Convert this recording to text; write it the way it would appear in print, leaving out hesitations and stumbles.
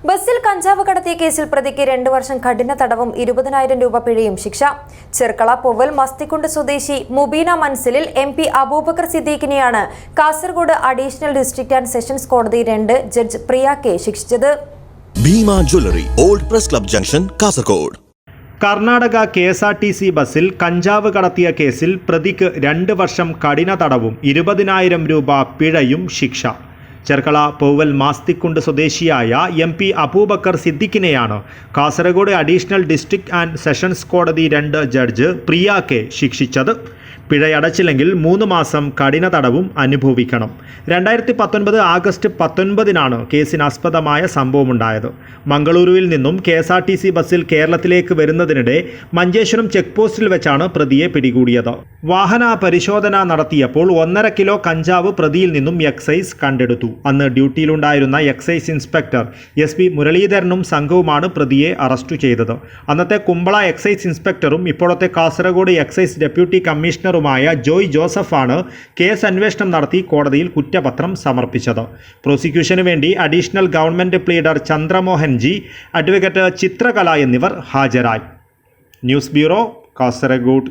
ബസ്സിൽ കഞ്ചാവ് കടത്തിയ കേസിൽ പ്രതിക്ക് 2 വർഷം കഠിന തടവും 20,000 രൂപ പിഴയും ശിക്ഷ. ചെർക്കള പൊവ്വൽ മസ്തിക്കുണ്ട് സ്വദേശി മുബീന മൻസിലിൽ MP അബൂബക്കർ സിദ്ദീഖിനെയാണ് Kasaragod additional district and sessions കോടതി 2 ജഡ്ജ് പ്രിയ കെ ശിക്ഷിച്ചത്. Bhima jewellery, old press club junction, Kasaragod. Karnataka KSRTC ബസ്സിൽ കഞ്ചാവ് കടത്തിയ കേസിൽ പ്രതിക്ക് 2 വർഷം കഠിന തടവും 20,000 രൂപ പിഴയും ശിക്ഷ. ചെർക്കള പൊവ്വൽ മാസ്തിക്കുണ്ട് സ്വദേശിയായ MP അബൂബക്കർ സിദ്ദീഖിനെയാണ് Kasaragod additional district and sessions കോടതി 2 ജഡ്ജ് പ്രിയ കെ ശിക്ഷിച്ചത്. പിഴയടച്ചില്ലെങ്കിൽ 3 മാസം കഠിന തടവും അനുഭവിക്കണം. 2019 ആഗസ്റ്റ് 19 കേസിനാസ്പദമായ സംഭവമുണ്ടായത്. മംഗളൂരുവിൽ നിന്നും KSRTC ബസ്സിൽ കേരളത്തിലേക്ക് വരുന്നതിനിടെ മഞ്ചേശ്വരം ചെക്ക് പോസ്റ്റിൽ വെച്ചാണ് പ്രതിയെ പിടികൂടിയത്. വാഹന പരിശോധന നടത്തിയപ്പോൾ 1.5 കിലോ കഞ്ചാവ് പ്രതിയിൽ നിന്നും എക്സൈസ് കണ്ടെടുത്തു. അന്ന് ഡ്യൂട്ടിയിലുണ്ടായിരുന്ന എക്സൈസ് ഇൻസ്പെക്ടർ SP മുരളീധരനും സംഘവുമാണ് പ്രതിയെ അറസ്റ്റ് ചെയ്തത്. അന്നത്തെ കുമ്പള എക്സൈസ് ഇൻസ്പെക്ടറും ഇപ്പോഴത്തെ കാസർഗോഡ് എക്സൈസ് ഡെപ്യൂട്ടി കമ്മീഷണറുമായ ജോയ് ജോസഫാണ് കേസ് അന്വേഷണം നടത്തി കോടതിയിൽ കുറ്റപത്രം സമർപ്പിച്ചത്. പ്രോസിക്യൂഷന് വേണ്ടി additional government pleader Chandramohan G, advocate Chithrakala എന്നിവർ ഹാജരായി. News bureau, Kasaragod.